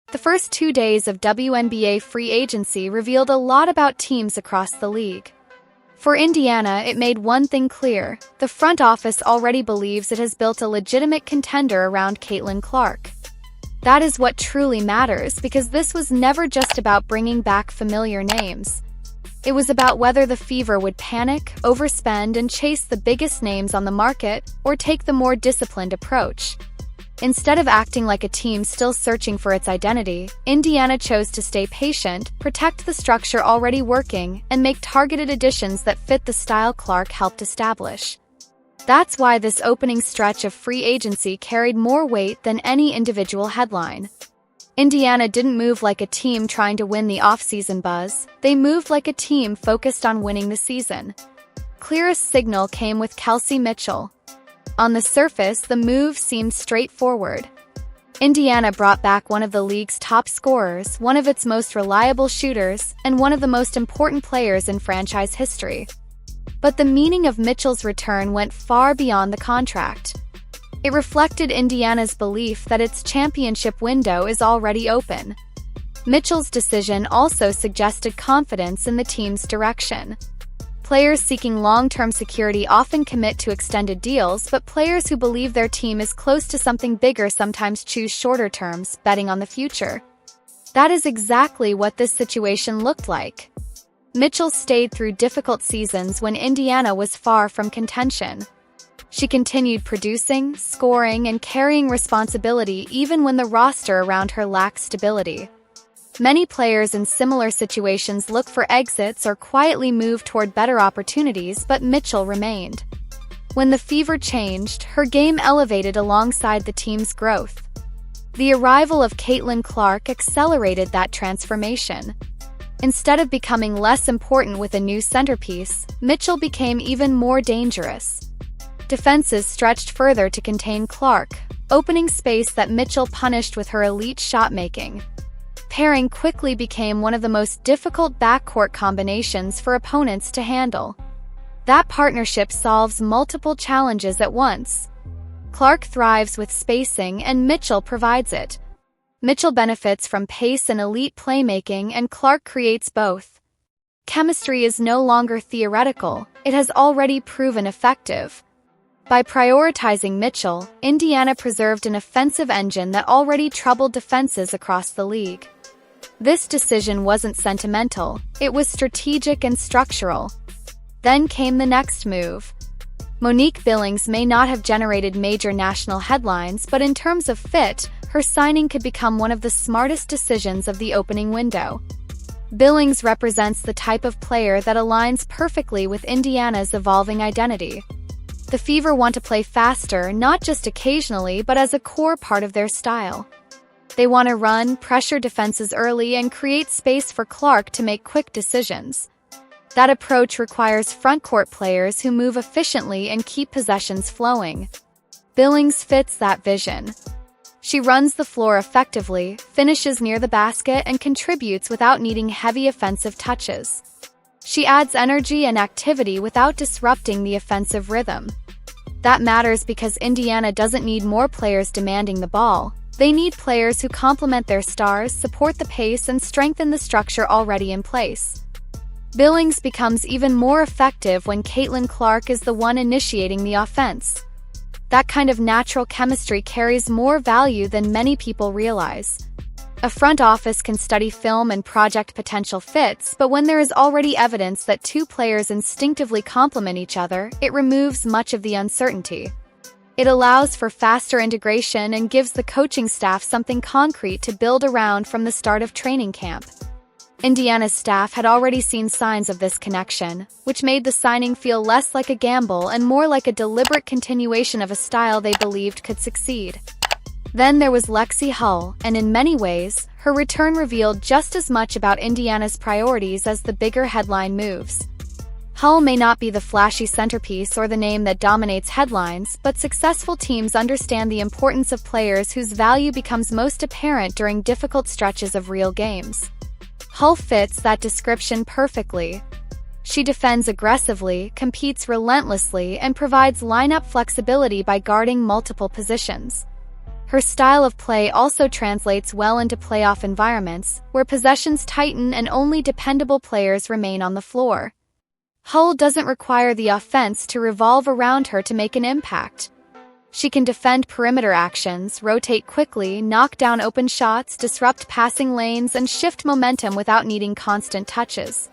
The first 2 days of WNBA free agency revealed a lot about teams across the league. For Indiana, it made one thing clear: the front office already believes it has built a legitimate contender around Caitlin Clark. That is what truly matters, because this was never just about bringing back familiar names. It was about whether the Fever would panic, overspend, and chase the biggest names on the market, or take the more disciplined approach. Instead of acting like a team still searching for its identity, Indiana chose to stay patient, protect the structure already working, and make targeted additions that fit the style Clark helped establish. That's why this opening stretch of free agency carried more weight than any individual headline. Indiana didn't move like a team trying to win the offseason buzz, they moved like a team focused on winning the season. Clearest signal came with Kelsey Mitchell. On the surface, the move seemed straightforward. Indiana brought back one of the league's top scorers, one of its most reliable shooters, and one of the most important players in franchise history. But the meaning of Mitchell's return went far beyond the contract. It reflected Indiana's belief that its championship window is already open. Mitchell's decision also suggested confidence in the team's direction. Players seeking long-term security often commit to extended deals, but players who believe their team is close to something bigger sometimes choose shorter terms, betting on the future. That is exactly what this situation looked like. Mitchell stayed through difficult seasons when Indiana was far from contention. She continued producing, scoring, and carrying responsibility even when the roster around her lacked stability. Many players in similar situations look for exits or quietly move toward better opportunities, but Mitchell remained. When the Fever changed, her game elevated alongside the team's growth. The arrival of Caitlin Clark accelerated that transformation. Instead of becoming less important with a new centerpiece, Mitchell became even more dangerous. Defenses stretched further to contain Clark, opening space that Mitchell punished with her elite shot-making. Pairing quickly became one of the most difficult backcourt combinations for opponents to handle. That partnership solves multiple challenges at once. Clark thrives with spacing, and Mitchell provides it. Mitchell benefits from pace and elite playmaking, and Clark creates both. Chemistry is no longer theoretical, it has already proven effective. By prioritizing Mitchell, Indiana preserved an offensive engine that already troubled defenses across the league. This decision wasn't sentimental, it was strategic and structural. Then came the next move. Monique Billings may not have generated major national headlines, but in terms of fit, her signing could become one of the smartest decisions of the opening window. Billings represents the type of player that aligns perfectly with Indiana's evolving identity. The Fever want to play faster, not just occasionally, but as a core part of their style. They want to run, pressure defenses early, and create space for Clark to make quick decisions. That approach requires frontcourt players who move efficiently and keep possessions flowing. Billings fits that vision. She runs the floor effectively, finishes near the basket, and contributes without needing heavy offensive touches. She adds energy and activity without disrupting the offensive rhythm. That matters because Indiana doesn't need more players demanding the ball. They need players who complement their stars, support the pace, and strengthen the structure already in place. Billings becomes even more effective when Caitlin Clark is the one initiating the offense. That kind of natural chemistry carries more value than many people realize. A front office can study film and project potential fits, but when there is already evidence that two players instinctively complement each other, it removes much of the uncertainty. It allows for faster integration and gives the coaching staff something concrete to build around from the start of training camp. Indiana's staff had already seen signs of this connection, which made the signing feel less like a gamble and more like a deliberate continuation of a style they believed could succeed. Then there was Lexi Hull, and in many ways, her return revealed just as much about Indiana's priorities as the bigger headline moves. Hull may not be the flashy centerpiece or the name that dominates headlines, but successful teams understand the importance of players whose value becomes most apparent during difficult stretches of real games. Hull fits that description perfectly. She defends aggressively, competes relentlessly, and provides lineup flexibility by guarding multiple positions. Her style of play also translates well into playoff environments, where possessions tighten and only dependable players remain on the floor. Hull doesn't require the offense to revolve around her to make an impact. She can defend perimeter actions, rotate quickly, knock down open shots, disrupt passing lanes, and shift momentum without needing constant touches.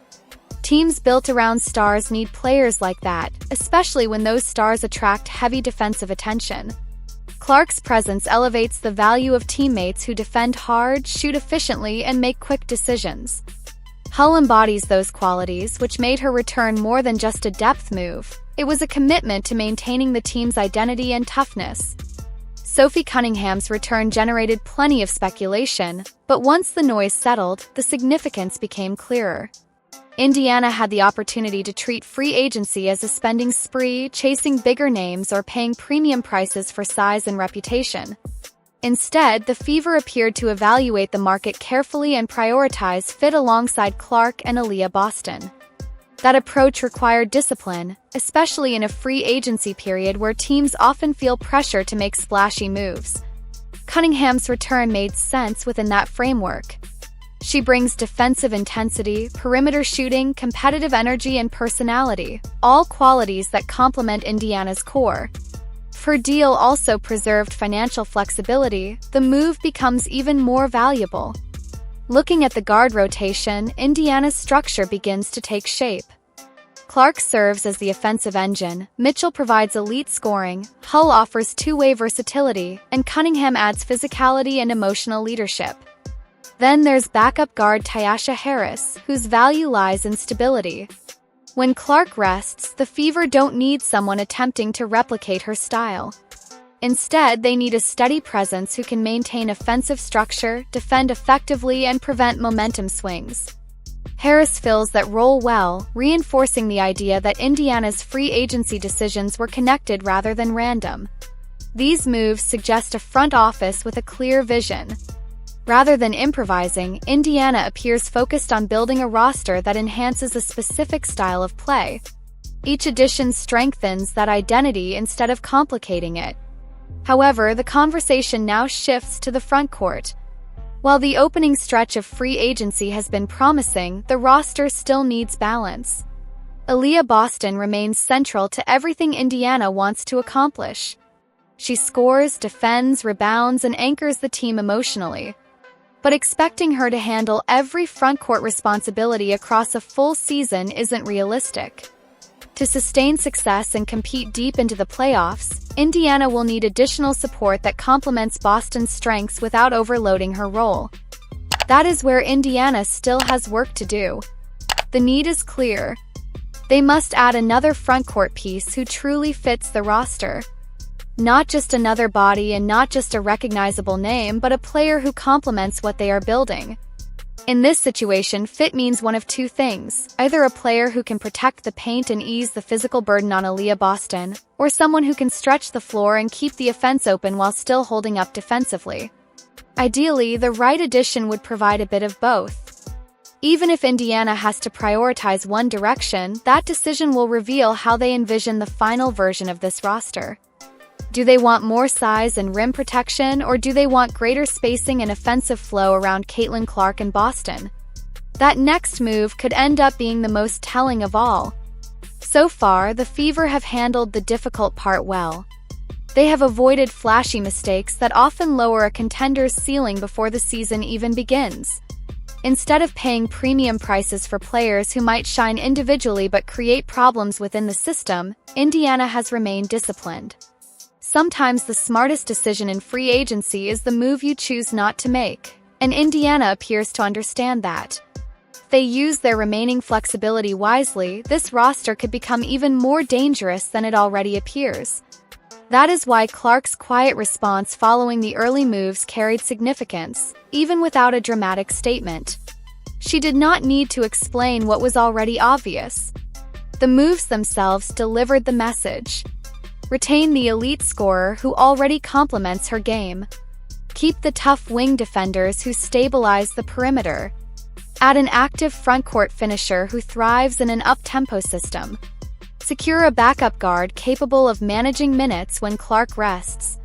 Teams built around stars need players like that, especially when those stars attract heavy defensive attention. Clark's presence elevates the value of teammates who defend hard, shoot efficiently, and make quick decisions. Hull embodies those qualities, which made her return more than just a depth move. It was a commitment to maintaining the team's identity and toughness. Sophie Cunningham's return generated plenty of speculation, but once the noise settled, the significance became clearer. Indiana had the opportunity to treat free agency as a spending spree, chasing bigger names or paying premium prices for size and reputation. Instead, the Fever appeared to evaluate the market carefully and prioritize fit alongside Clark and Aliyah Boston. That approach required discipline, especially in a free agency period where teams often feel pressure to make splashy moves. Cunningham's return made sense within that framework. She brings defensive intensity, perimeter shooting, competitive energy, and personality, all qualities that complement Indiana's core. If her deal also preserved financial flexibility, the move becomes even more valuable. Looking at the guard rotation, Indiana's structure begins to take shape. Clark serves as the offensive engine, Mitchell provides elite scoring, Hull offers two-way versatility, and Cunningham adds physicality and emotional leadership. Then there's backup guard Tyasha Harris, whose value lies in stability. When Clark rests, the Fever don't need someone attempting to replicate her style. Instead, they need a steady presence who can maintain offensive structure, defend effectively, and prevent momentum swings. Harris fills that role well, reinforcing the idea that Indiana's free agency decisions were connected rather than random. These moves suggest a front office with a clear vision. Rather than improvising, Indiana appears focused on building a roster that enhances a specific style of play. Each addition strengthens that identity instead of complicating it. However, the conversation now shifts to the frontcourt. While the opening stretch of free agency has been promising, the roster still needs balance. Aliyah Boston remains central to everything Indiana wants to accomplish. She scores, defends, rebounds, and anchors the team emotionally. But expecting her to handle every frontcourt responsibility across a full season isn't realistic. To sustain success and compete deep into the playoffs, Indiana will need additional support that complements Boston's strengths without overloading her role. That is where Indiana still has work to do. The need is clear. They must add another frontcourt piece who truly fits the roster. Not just another body and not just a recognizable name, but a player who complements what they are building. In this situation, fit means one of two things: either a player who can protect the paint and ease the physical burden on Aliyah Boston, or someone who can stretch the floor and keep the offense open while still holding up defensively. Ideally, the right addition would provide a bit of both. Even if Indiana has to prioritize one direction, that decision will reveal how they envision the final version of this roster. Do they want more size and rim protection, or do they want greater spacing and offensive flow around Caitlin Clark and Boston? That next move could end up being the most telling of all. So far, the Fever have handled the difficult part well. They have avoided flashy mistakes that often lower a contender's ceiling before the season even begins. Instead of paying premium prices for players who might shine individually but create problems within the system, Indiana has remained disciplined. Sometimes the smartest decision in free agency is the move you choose not to make, and Indiana appears to understand that. If they use their remaining flexibility wisely, this roster could become even more dangerous than it already appears. That is why Clark's quiet response following the early moves carried significance, even without a dramatic statement. She did not need to explain what was already obvious. The moves themselves delivered the message. Retain the elite scorer who already complements her game. Keep the tough wing defenders who stabilize the perimeter. Add an active frontcourt finisher who thrives in an up-tempo system. Secure a backup guard capable of managing minutes when Clark rests.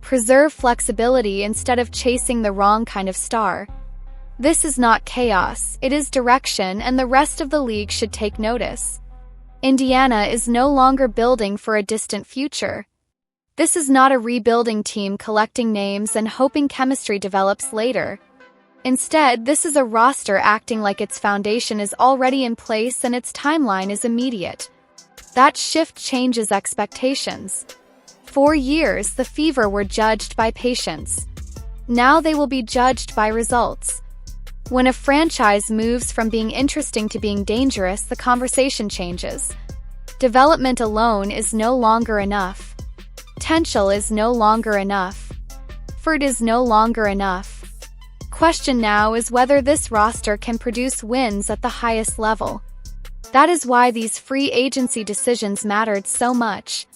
Preserve flexibility instead of chasing the wrong kind of star. This is not chaos, it is direction, and the rest of the league should take notice. Indiana is no longer building for a distant future. This is not a rebuilding team collecting names and hoping chemistry develops later. Instead, this is a roster acting like its foundation is already in place and its timeline is immediate. That shift changes expectations. For years, the Fever were judged by patience. Now they will be judged by results. When a franchise moves from being interesting to being dangerous, the conversation changes. Development alone is no longer enough. Potential is no longer enough. Effort is no longer enough. Question now is whether this roster can produce wins at the highest level. That is why these free agency decisions mattered so much.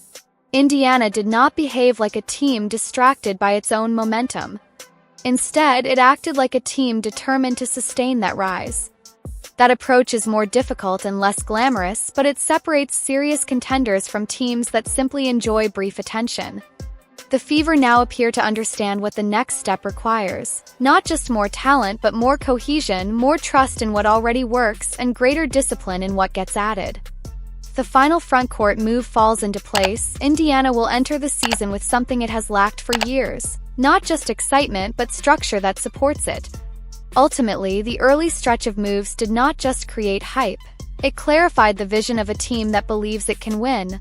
Indiana did not behave like a team distracted by its own momentum. Instead, it acted like a team determined to sustain that rise. That approach is more difficult and less glamorous, but it separates serious contenders from teams that simply enjoy brief attention. The Fever now appear to understand what the next step requires. Not just more talent, but more cohesion, more trust in what already works, and greater discipline in what gets added. If the final frontcourt move falls into place, Indiana will enter the season with something it has lacked for years. Not just excitement, but structure that supports it. Ultimately, the early stretch of moves did not just create hype. It clarified the vision of a team that believes it can win.